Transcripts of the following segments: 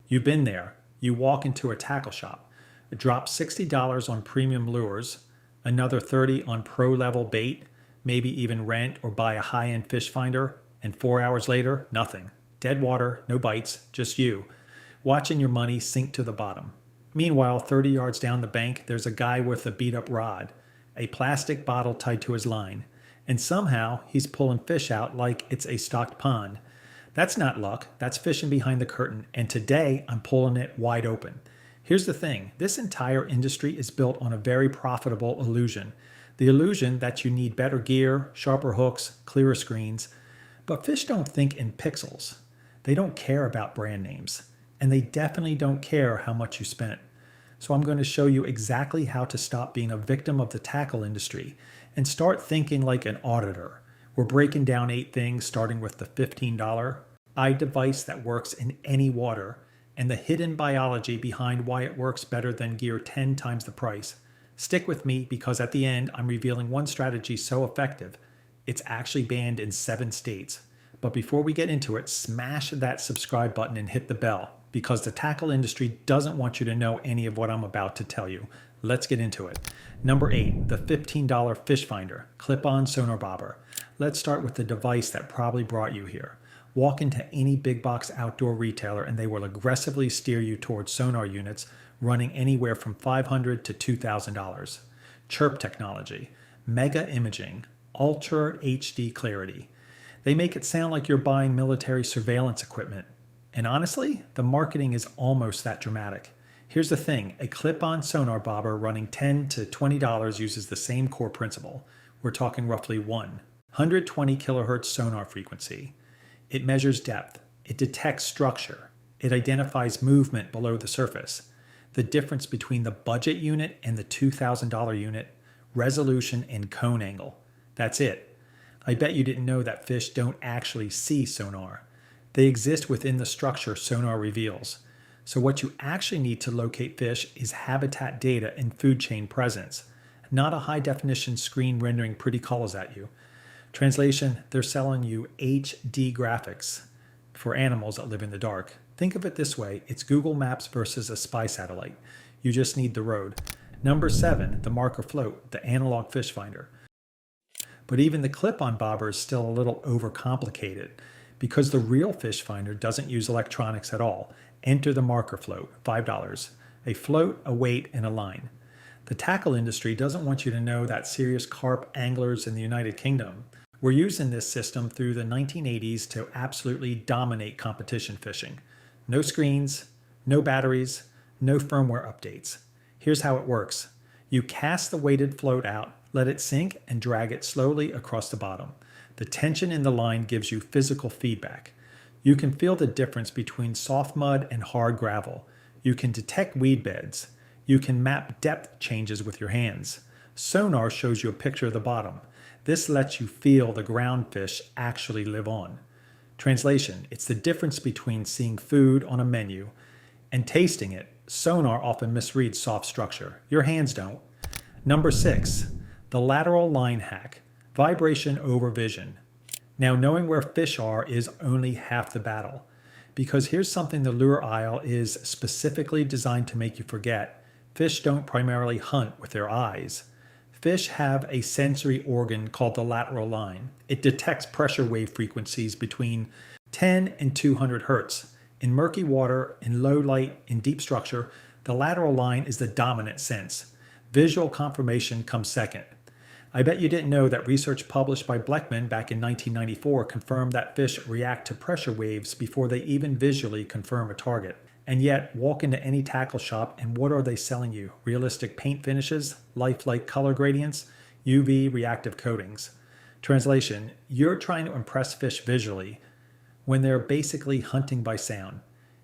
You've been there. You walk into a tackle shop, drop $60 on premium lures, another $30 on pro-level bait, maybe even rent or buy a high-end fish finder, and 4 hours later, nothing. Dead water, no bites, just you, watching your money sink to the bottom. Meanwhile, 30 yards down the bank, there's a guy with a beat-up rod, a plastic bottle tied to his line, and somehow he's pulling fish out like it's a stocked pond. That's not luck, that's fishing behind the curtain, and today I'm pulling it wide open. Here's the thing, this entire industry is built on a very profitable illusion. The illusion that you need better gear, sharper hooks, clearer screens. But fish don't think in pixels. They don't care about brand names. And they definitely don't care how much you spent. So I'm going to show you exactly how to stop being a victim of the tackle industry and start thinking like an auditor. We're breaking down 8 things, starting with the $15 eye device that works in any water, and the hidden biology behind why it works better than gear 10 times the price. Stick with me because at the end, I'm revealing one strategy so effective, it's actually banned in 7 states. But before we get into it, smash that subscribe button and hit the bell, because the tackle industry doesn't want you to know any of what I'm about to tell you. Let's get into it. Number 8, the $15 fish finder, clip-on sonar bobber. Let's start with the device that probably brought you here. Walk into any big box outdoor retailer and they will aggressively steer you towards sonar units running anywhere from $500 to $2,000. Chirp technology, mega imaging, ultra HD clarity. They make it sound like you're buying military surveillance equipment. And honestly, the marketing is almost that dramatic. Here's the thing, a clip-on sonar bobber running $10 to $20 uses the same core principle. We're talking roughly 120 kilohertz sonar frequency. It measures depth. It detects structure. It identifies movement below the surface. The difference between the budget unit and the $2,000 unit, resolution and cone angle. That's it. I bet you didn't know that fish don't actually see sonar. They exist within the structure sonar reveals. So what you actually need to locate fish is habitat data and food chain presence, not a high-definition screen rendering pretty colors at you. Translation, they're selling you HD graphics for animals that live in the dark. Think of it this way, it's Google Maps versus a spy satellite. You just need the road. Number 7, the marker float, the analog fish finder. But even the clip-on bobber is still a little overcomplicated because the real fish finder doesn't use electronics at all. Enter the marker float, $5. A float, a weight, and a line. The tackle industry doesn't want you to know that serious carp anglers in the United Kingdom were using this system through the 1980s to absolutely dominate competition fishing. No screens, no batteries, no firmware updates. Here's how it works. You cast the weighted float out, let it sink, and drag it slowly across the bottom. The tension in the line gives you physical feedback. You can feel the difference between soft mud and hard gravel. You can detect weed beds. You can map depth changes with your hands. Sonar shows you a picture of the bottom. This lets you feel the ground fish actually live on. Translation, it's the difference between seeing food on a menu and tasting it. Sonar often misreads soft structure. Your hands don't. Number 6, the lateral line hack, vibration over vision. Now, knowing where fish are is only half the battle, because here's something the lure aisle is specifically designed to make you forget. Fish don't primarily hunt with their eyes. Fish have a sensory organ called the lateral line. It detects pressure wave frequencies between 10 and 200 hertz. In murky water, in low light, in deep structure, the lateral line is the dominant sense. Visual confirmation comes second. I bet you didn't know that research published by Bleckman back in 1994 confirmed that fish react to pressure waves before they even visually confirm a target. And yet, walk into any tackle shop and what are they selling you? Realistic paint finishes, lifelike color gradients, UV reactive coatings. Translation, you're trying to impress fish visually when they're basically hunting by sound.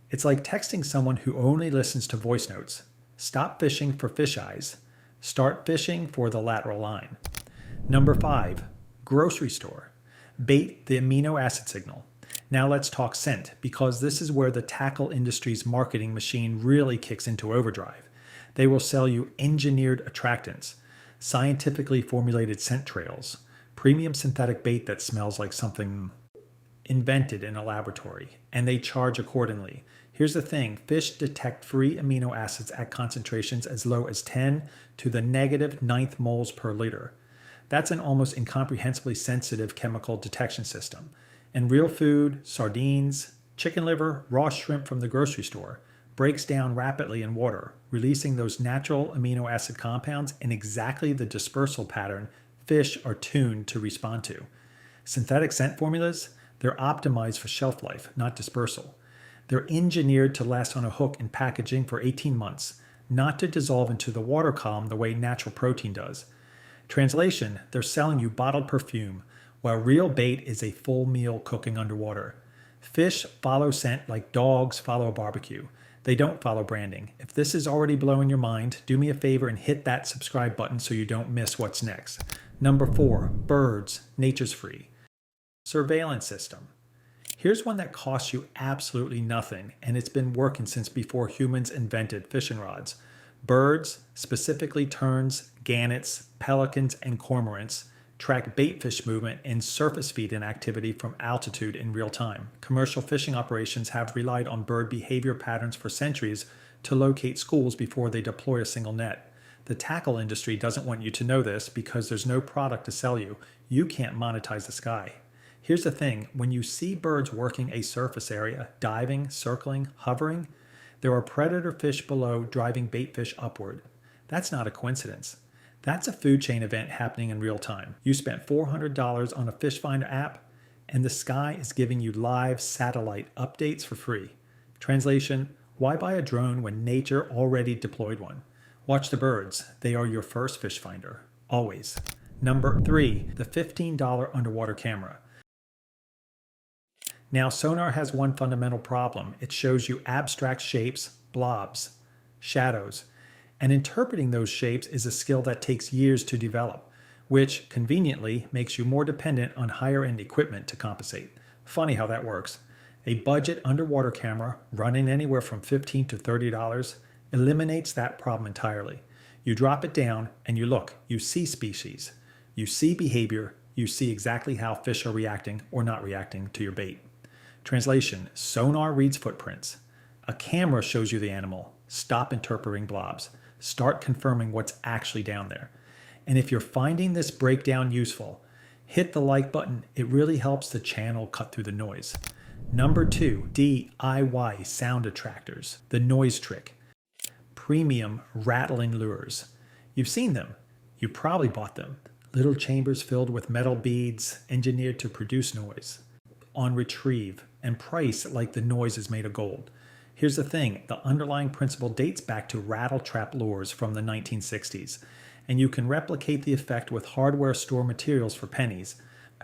It's like texting someone who only listens to voice notes. Stop fishing for fish eyes. Start fishing for the lateral line. Number 5, grocery store. Bait the amino acid signal. Now let's talk scent, because this is where the tackle industry's marketing machine really kicks into overdrive. They will sell you engineered attractants, scientifically formulated scent trails, premium synthetic bait that smells like something invented in a laboratory, and they charge accordingly. Here's the thing, fish detect free amino acids at concentrations as low as 10 to the negative ninth moles per liter. That's an almost incomprehensibly sensitive chemical detection system. And real food, sardines, chicken liver, raw shrimp from the grocery store, breaks down rapidly in water, releasing those natural amino acid compounds in exactly the dispersal pattern fish are tuned to respond to. Synthetic scent formulas, they're optimized for shelf life, not dispersal. They're engineered to last on a hook in packaging for 18 months, not to dissolve into the water column the way natural protein does. Translation, they're selling you bottled perfume, while real bait is a full meal cooking underwater. Fish follow scent like dogs follow a barbecue. They don't follow branding. If this is already blowing your mind, do me a favor and hit that subscribe button so you don't miss what's next. Number 4, birds, nature's free. Surveillance system. Here's one that costs you absolutely nothing, and it's been working since before humans invented fishing rods. Birds, specifically terns, gannets, pelicans, and cormorants, track bait fish movement and surface feeding activity from altitude in real time. Commercial fishing operations have relied on bird behavior patterns for centuries to locate schools before they deploy a single net. The tackle industry doesn't want you to know this because there's no product to sell you. You can't monetize the sky. Here's the thing, when you see birds working a surface area, diving, circling, hovering, there are predator fish below driving bait fish upward. That's not a coincidence. That's a food chain event happening in real time. You spent $400 on a fish finder app, and the sky is giving you live satellite updates for free. Translation, why buy a drone when nature already deployed one? Watch the birds. They are your first fish finder. Always. Number 3, the $15 underwater camera. Now, sonar has one fundamental problem. It shows you abstract shapes, blobs, shadows, and interpreting those shapes is a skill that takes years to develop, which conveniently makes you more dependent on higher-end equipment to compensate. Funny how that works. A budget underwater camera running anywhere from $15 to $30 eliminates that problem entirely. You drop it down and you look, you see species, you see behavior, you see exactly how fish are reacting or not reacting to your bait. Translation, sonar reads footprints. A camera shows you the animal. Stop interpreting blobs. Start confirming what's actually down there. And if you're finding this breakdown useful, hit the like button. It really helps the channel cut through the noise. Number 2, DIY sound attractors, the noise trick. Premium rattling lures. You've seen them. You probably bought them. Little chambers filled with metal beads engineered to produce noise. On retrieve and price like the noise is made of gold. Here's the thing, the underlying principle dates back to rattle trap lures from the 1960s, and you can replicate the effect with hardware store materials for pennies.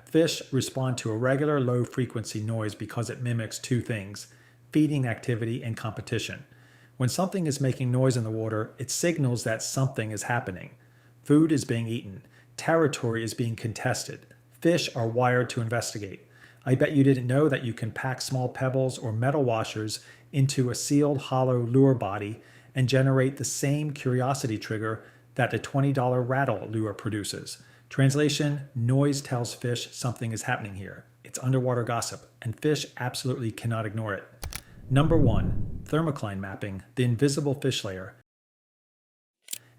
Fish respond to a regular low frequency noise because it mimics two things, feeding activity and competition. When something is making noise in the water, it signals that something is happening. Food is being eaten. Territory is being contested. Fish are wired to investigate. I bet you didn't know that you can pack small pebbles or metal washers into a sealed hollow lure body and generate the same curiosity trigger that a $20 rattle lure produces. Translation, noise tells fish something is happening here. It's underwater gossip, and fish absolutely cannot ignore it. Number 1, Thermocline Mapping, the invisible fish layer.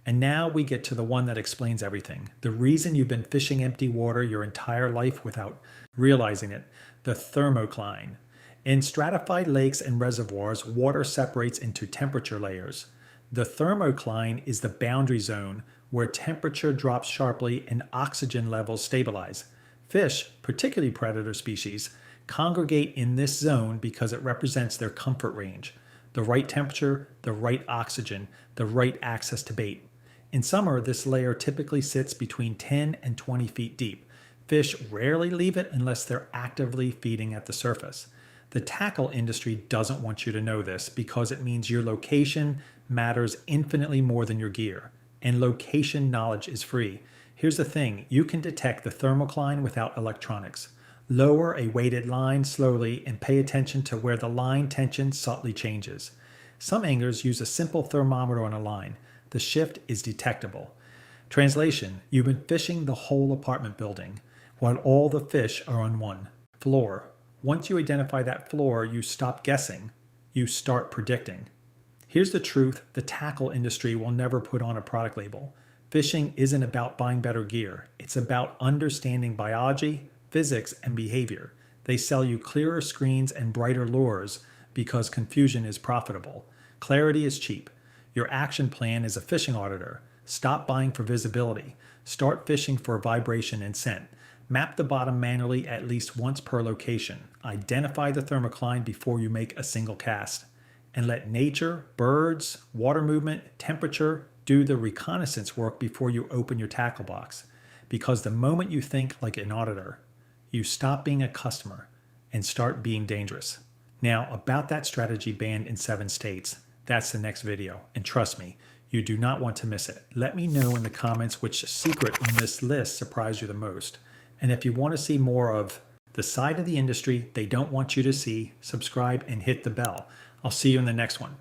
And now we get to the one that explains everything. The reason you've been fishing empty water your entire life without realizing it, the thermocline. In stratified lakes and reservoirs, water separates into temperature layers. The thermocline is the boundary zone where temperature drops sharply and oxygen levels stabilize. Fish, particularly predator species, congregate in this zone because it represents their comfort range. The right temperature, the right oxygen, the right access to bait. In summer, this layer typically sits between 10 and 20 feet deep. Fish rarely leave it unless they're actively feeding at the surface. The tackle industry doesn't want you to know this because it means your location matters infinitely more than your gear. And location knowledge is free. Here's the thing, you can detect the thermocline without electronics. Lower a weighted line slowly and pay attention to where the line tension subtly changes. Some anglers use a simple thermometer on a line. The shift is detectable. Translation, you've been fishing the whole apartment building, while all the fish are on one floor. Once you identify that floor, you stop guessing you start predicting. Here's the truth: the tackle industry will never put on a product label. Fishing isn't about buying better gear. It's about understanding biology, physics, and behavior. They sell you clearer screens and brighter lures because confusion is profitable. Clarity is cheap. Your action plan is a fishing auditor. Stop buying for visibility. Start fishing for vibration and scent. Map the bottom manually at least once per location. Identify the thermocline before you make a single cast. And let nature, birds, water movement, temperature do the reconnaissance work before you open your tackle box. Because the moment you think like an auditor, you stop being a customer and start being dangerous. Now, about that strategy banned in 7 states, that's the next video. And trust me, you do not want to miss it. Let me know in the comments which secret on this list surprised you the most. And if you want to see more of the side of the industry they don't want you to see, subscribe and hit the bell. I'll see you in the next one.